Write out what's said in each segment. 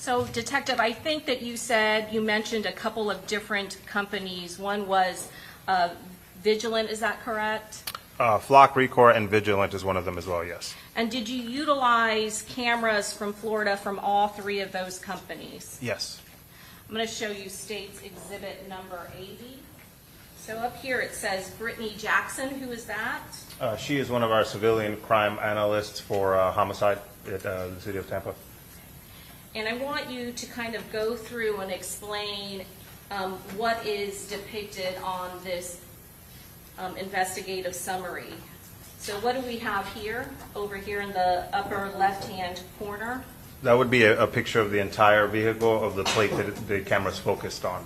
So, Detective, I think that you mentioned a couple of different companies. One was Vigilant, is that correct? Flock, Recore, and Vigilant is one of them as well, yes. And did you utilize cameras from Florida from all three of those companies? Yes. I'm going to show you State's Exhibit number 80. So up here it says Brittany Jackson. Who is that? She is one of our civilian crime analysts for homicide at the city of Tampa. And I want you to kind of go through and explain what is depicted on this investigative summary. So what do we have here, over here in the upper left-hand corner? That would be a picture of the entire vehicle, of the plate that the camera's focused on.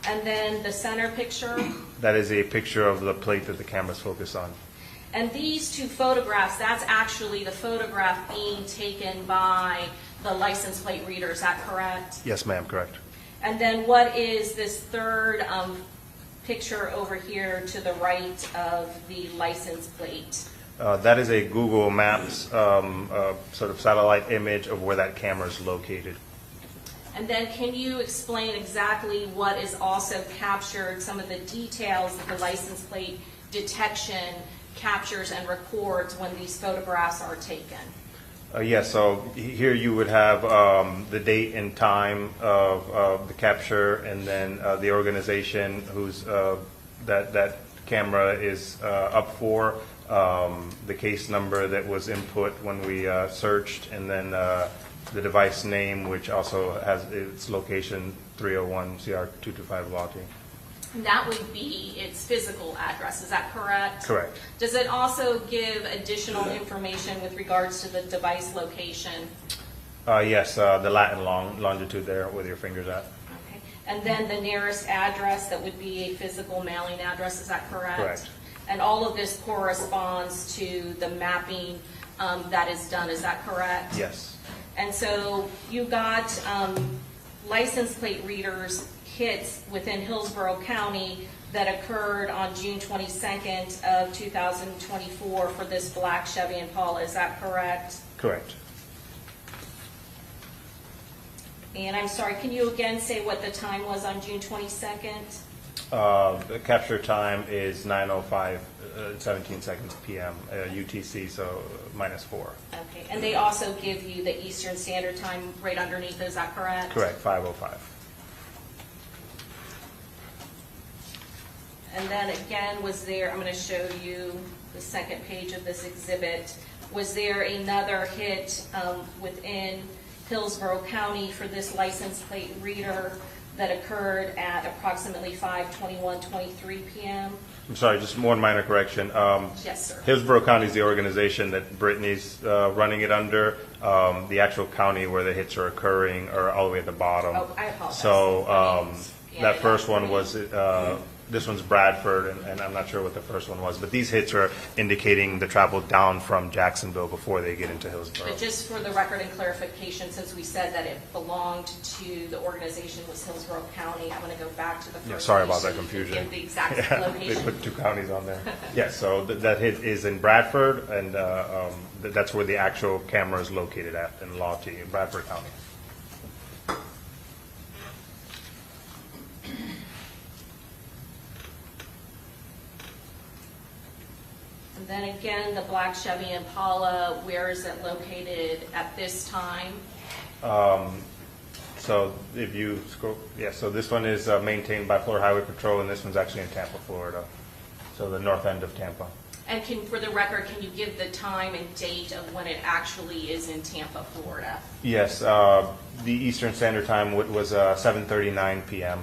And then the center picture? That is a picture of the plate that the camera's focused on. And these two photographs, that's actually the photograph being taken by the license plate reader, is that correct? Yes, ma'am, correct. And then what is this third picture over here to the right of the license plate? That is a Google Maps sort of satellite image of where that camera is located. And then can you explain exactly what is also captured, some of the details that the license plate detection captures and records when these photographs are taken? Yes, so here you would have the date and time of the capture, and then the organization who's that camera is up for, the case number that was input when we searched, and then the device name, which also has its location 301 CR 225 Lottie. And that would be its physical address, is that correct? Correct. Does it also give additional information with regards to the device location? Yes, the Latin longitude there where your finger's at. Okay. And then the nearest address, that would be a physical mailing address, is that correct? Correct. And all of this corresponds to the mapping that is done, is that correct? Yes. And so you got license plate readers hits within Hillsborough County that occurred on June 22nd of 2024 for this black Chevy Impala, is that correct? Correct. And I'm sorry, can you again say what the time was on June 22nd? The capture time is 9:05, 17 seconds p.m. UTC, so -4. Okay, and they also give you the Eastern Standard Time right underneath, is that correct? Correct, 5:05. And then again, was there, I'm going to show you the second page of this exhibit, was there another hit within Hillsborough County for this license plate reader that occurred at approximately 5:21:23 p.m.? I'm sorry, just one minor correction. Yes, sir. Hillsborough County is the organization that Brittany's running it under. The actual county where the hits are occurring are all the way at the bottom. Oh, I apologize. So Yeah, that first one was, this one's Bradford, and I'm not sure what the first one was, but these hits are indicating the travel down from Jacksonville before they get into Hillsborough. But just for the record and clarification, since we said that it belonged to the organization was Hillsborough County, I'm going to go back to the first. Yeah, sorry about that page to confusion. give the exact Yeah, location. they put two counties on there. Yes, so that hit is in Bradford, and that's where the actual camera is located at, in Lottie, in Bradford County. And then again, the black Chevy Impala, where is it located at this time? So if you scroll, yeah, so this one is maintained by Florida Highway Patrol, and this one's actually in Tampa, Florida. So the north end of Tampa. And for the record, can you give the time and date of when it actually is in Tampa, Florida? Yes, the Eastern Standard Time was 7:39 p.m.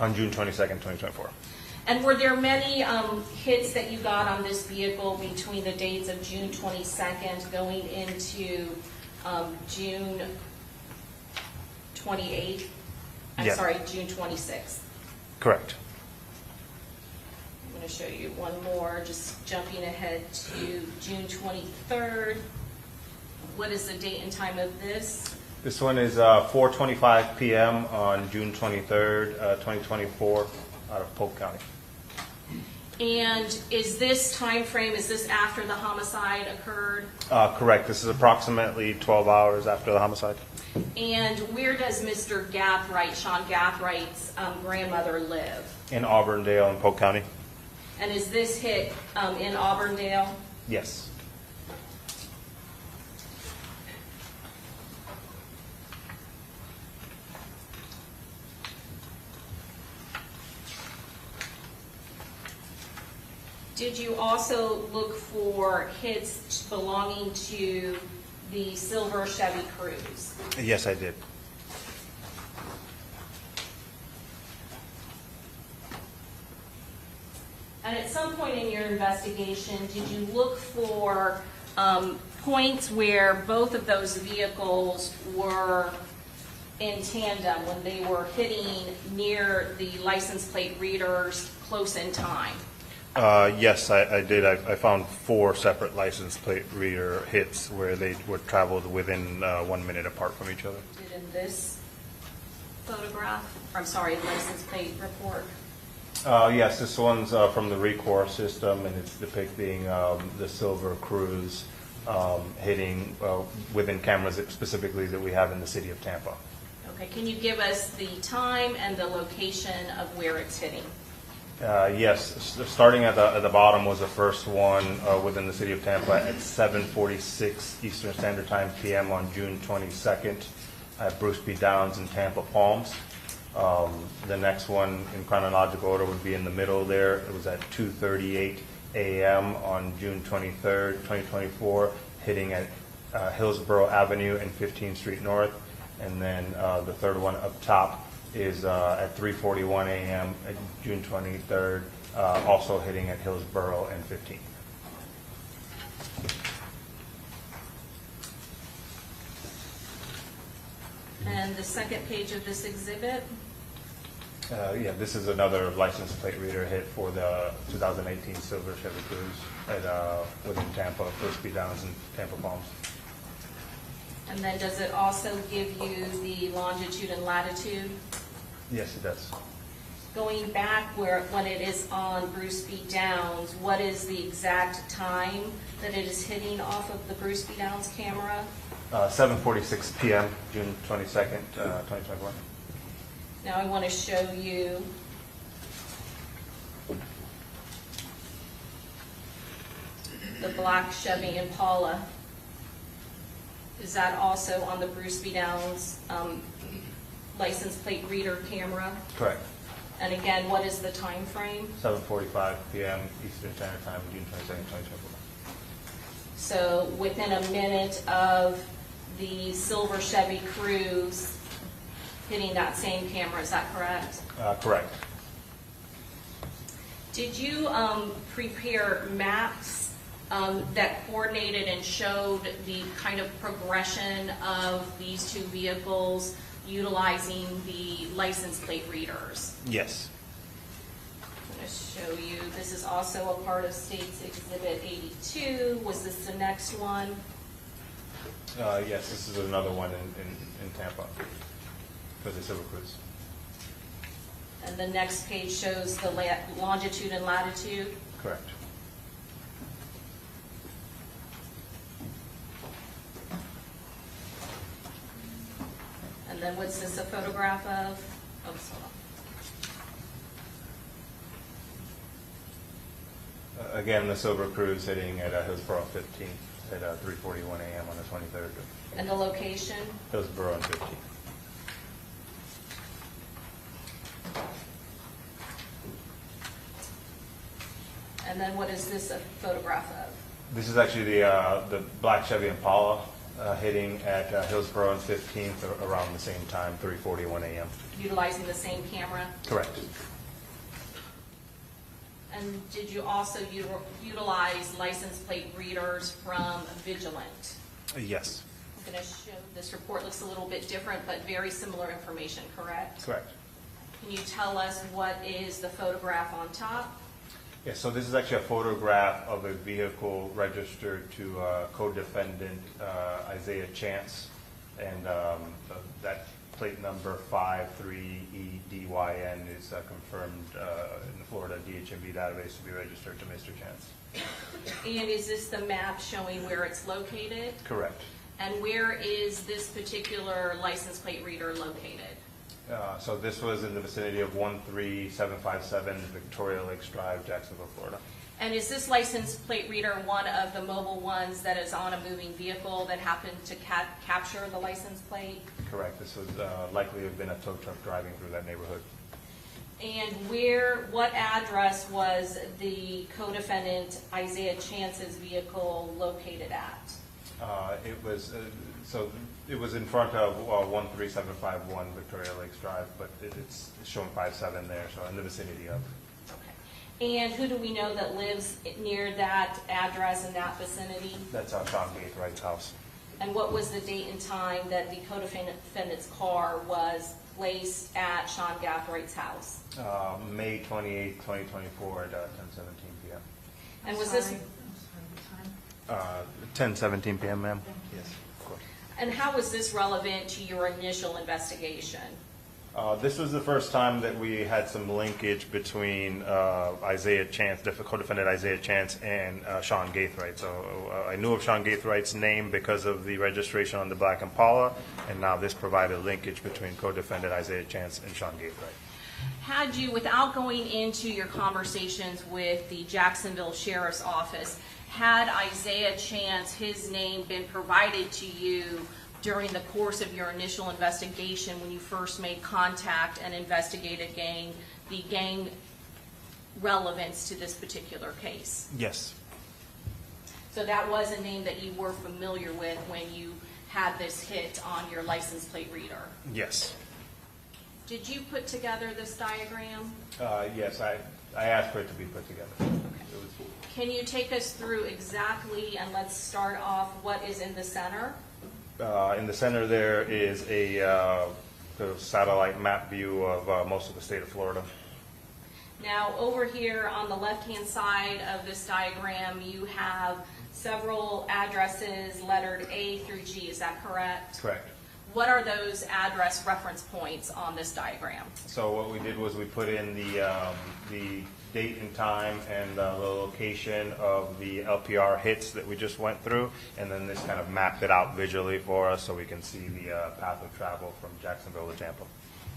on June 22nd, 2024. And were there many hits that you got on this vehicle between the dates of June 22nd going into June 28th? I'm Yeah. sorry, June 26th. Correct. I'm going to show you one more, just jumping ahead to June 23rd. What is the date and time of this? This one is 4:25 p.m. on June 23rd, 2024, out of Polk County. And is this time frame, is this after the homicide occurred? Correct. This is approximately 12 hours after the homicide. And where does Mr. Gathright, Sean Gathwright's grandmother live? In Auburndale in Polk County? And is this hit in Auburndale? Yes. Did you also look for hits belonging to the silver Chevy Cruze? Yes, I did. And at some point in your investigation, did you look for points where both of those vehicles were in tandem when they were hitting near the license plate readers close in time? Yes, I did. I found 4 separate license plate reader hits where they were traveled within 1 minute apart from each other. Did in this photograph, I'm sorry, license plate report? Yes, this one's from the RECORE system, and it's depicting the silver Cruze hitting within cameras specifically that we have in the city of Tampa. Okay, can you give us the time and the location of where it's hitting? Yes, starting at the bottom was the first one within the city of Tampa at 7:46 Eastern Standard Time p.m. on June 22nd at Bruce B. Downs in Tampa Palms. The next one in chronological order would be in the middle there. It was at 2:38 a.m. on June 23rd, 2024, hitting at Hillsborough Avenue and 15th Street North. And then the third one up top is at 3:41 a.m. at June 23rd, also hitting at Hillsborough and 15th. And the second page of this exhibit? Yeah, this is another license plate reader hit for the 2018 silver Chevy Cruze at within Tampa, Bruce B. Downs and Tampa Palms. And then does it also give you the longitude and latitude? Yes, it does. Going back when it is on Bruce B. Downs, what is the exact time that it is hitting off of the Bruce B. Downs camera? 7:46 p.m., June 22nd, 2021. Now I want to show you the black Chevy Impala. Is that also on the Bruce B. Downs license plate reader camera? Correct. And again, what is the time frame? 7:45 p.m. Eastern Standard Time, June 22nd, 2021. So within a minute of the silver Chevy Cruze hitting that same camera, is that correct? Correct. Did you prepare maps that coordinated and showed the kind of progression of these two vehicles utilizing the license plate readers? Yes. I'm going to show you, this is also a part of State's Exhibit 82. Was this the next one? Yes, this is another one in Tampa for the Silver Cruze. And the next page shows the longitude and latitude? Correct. And then what's this a photograph of? Oh, hold on. Again, the Silver Cruze hitting at Hillsborough 15th at 3:41 a.m. on the 23rd. And the location? Hillsborough and 15th. And then what is this a photograph of? This is actually the black Chevy Impala hitting at Hillsborough and 15th around the same time, 3:41 a.m. Utilizing the same camera? Correct. And did you also utilize license plate readers from Vigilant? Yes. I'm going to show, this report looks a little bit different, but very similar information, correct? Correct. Can you tell us what is the photograph on top? Yeah, so this is actually a photograph of a vehicle registered to co-defendant Isaiah Chance, and that plate number 53EDYN is confirmed in the Florida DHMV database to be registered to Mr. Chance. And is this the map showing where it's located? Correct. And where is this particular license plate reader located? So this was in the vicinity of 13757 Victoria Lakes Drive, Jacksonville, Florida. And is this license plate reader one of the mobile ones that is on a moving vehicle that happened to capture the license plate? Correct. This would likely have been a tow truck driving through that neighborhood. And what address was the co-defendant Isaiah Chance's vehicle located at? It was in front of 13751 Victoria Lakes Drive, but it's showing 57 there, so in the vicinity of. Okay. And who do we know that lives near that address in that vicinity? That's Sean Gaithwright's house. And what was the date and time that the co-defendant's car was placed at Sean Gaithwright's house? May 28, 2024 at 10:17 p.m. And was this? 10:17 p.m., ma'am. Yes, of course. And how was this relevant to your initial investigation? This was the first time that we had some linkage between Isaiah Chance, the co-defendant Isaiah Chance, and Sean Gaithwright. So I knew of Sean Gaithwright's name because of the registration on the Black Impala, and now this provided linkage between co-defendant Isaiah Chance and Sean Gaithwright. Had you, without going into your conversations with the Jacksonville Sheriff's Office, had Isaiah Chance, his name, been provided to you during the course of your initial investigation when you first made contact and investigated the gang relevance to this particular case? Yes. So that was a name that you were familiar with when you had this hit on your license plate reader? Yes. Did you put together this diagram? Yes, I asked for it to be put together. Okay. Can you take us through exactly, and let's start off, what is in the center? In the center there is a satellite map view of most of the state of Florida. Now, over here on the left-hand side of this diagram, you have several addresses lettered A through G. Is that correct? Correct. What are those address reference points on this diagram? So what we did was we put in the date and time and the location of the LPR hits that we just went through, and then this kind of mapped it out visually for us so we can see the path of travel from Jacksonville to Tampa.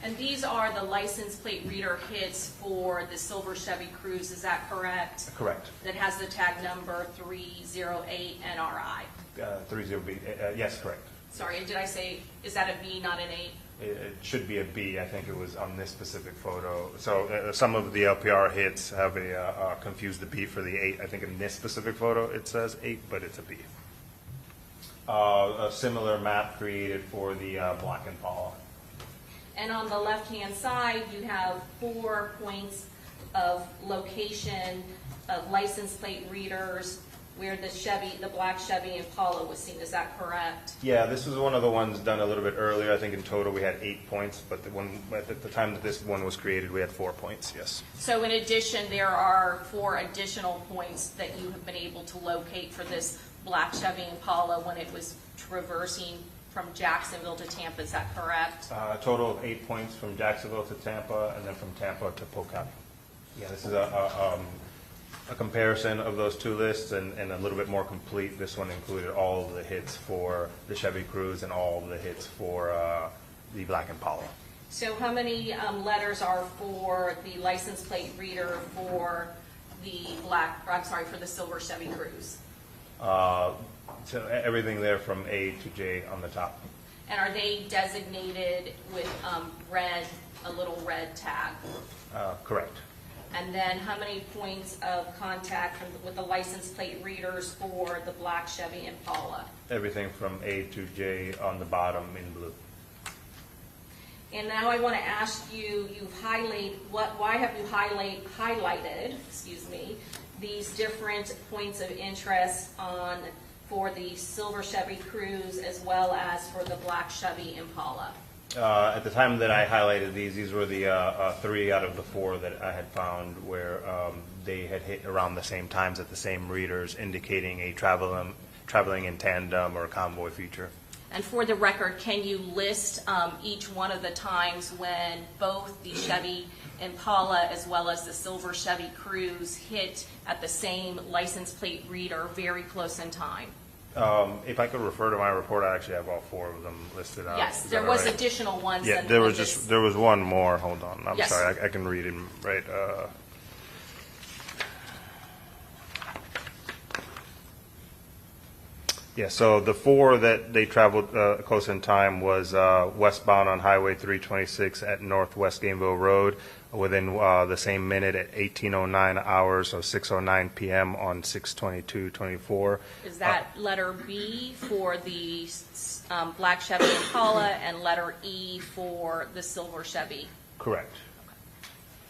And these are the license plate reader hits for the silver Chevy Cruze, is that correct? Correct. That has the tag number 308 NRI. 30B, yes, correct. Sorry, did I say, is that a B, not an 8? It should be a B. I think it was on this specific photo. So some of the LPR hits have confused the B for the 8. I think in this specific photo it says 8, but it's a B. A similar map created for the Black Impala. And on the left-hand side, you have 4 points of location of license plate readers where the black Chevy Impala was seen. Is that correct? Yeah, this was one of the ones done a little bit earlier. I think in total we had 8 points, but at the time that this one was created, we had 4 points, yes. So in addition, there are 4 additional points that you have been able to locate for this black Chevy Impala when it was traversing from Jacksonville to Tampa. Is that correct? A total of 8 points from Jacksonville to Tampa, and then from Tampa to Polk County. Yeah, this is a comparison of those two lists and a little bit more complete. This one included all of the hits for the Chevy Cruze and all of the hits for the Black Impala. So how many letters are for the license plate reader for the for the silver Chevy Cruze? So everything there from A to J on the top. And are they designated with a little red tag? Correct. And then how many points of contact with the license plate readers for the black Chevy Impala? Everything from A to J on the bottom in blue. And now I want to ask you, why have you highlighted, these different points of interest for the silver Chevy Cruze as well as for the black Chevy Impala? At the time that I highlighted these were the 3 out of the 4 that I had found where they had hit around the same times at the same readers, indicating a traveling in tandem or a convoy feature. And for the record, can you list each one of the times when both the Chevy Impala as well as the silver Chevy Cruze hit at the same license plate reader very close in time? If I could refer to my report, I actually have all 4 of them listed out. Yes, Is there that was all right? additional ones. Yeah, than there was this. just, there was one more, hold on, I'm Yes. sorry, I can read it, right, yeah, so the 4 that they traveled close in time was westbound on Highway 326 at Northwest Gameville Road within the same minute at 18:09 hours, so 6:09 p.m. on 6/22/24. Is that letter B for the black Chevy Impala and letter E for the silver Chevy? Correct.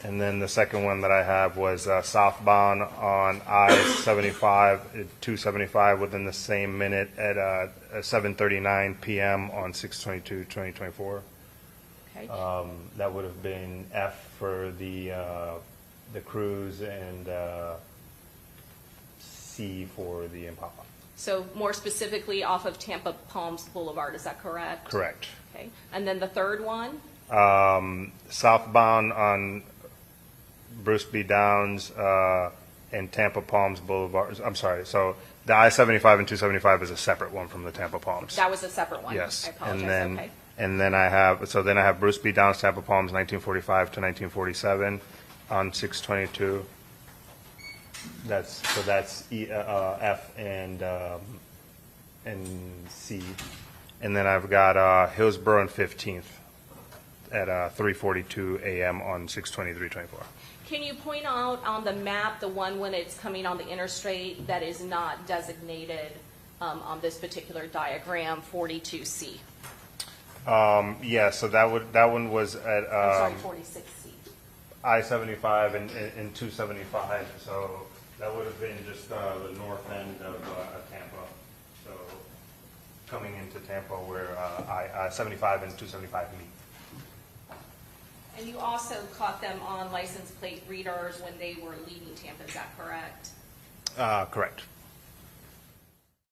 And then the second one that I have was southbound on I-75, 275 within the same minute at 7:39 p.m. on 6/22/2024. Okay. That would have been F for the Cruze and C for the Impala. So more specifically off of Tampa Palms Boulevard, is that correct? Correct. Okay. And then the third one? Southbound on Bruce B. Downs and Tampa Palms Boulevard. I'm sorry. So the I-75 and 275 is a separate one from the Tampa Palms. That was a separate one? Yes. I apologize. And then, Okay. and then I have Bruce B. Downs, Tampa Palms, 1945 to 1947 on 6/22. That's F and C. And then I've got Hillsborough and 15th at 3:42 a.m. on 6/23/24. Can you point out on the map, the one when it's coming on the interstate that is not designated on this particular diagram, 42C? Yeah, so that one was at I'm sorry, 46C. I-75 and 275, so that would have been just the north end of Tampa. So coming into Tampa where I-75 and 275 meet. And you also caught them on license plate readers when they were leaving Tampa, is that correct? Correct.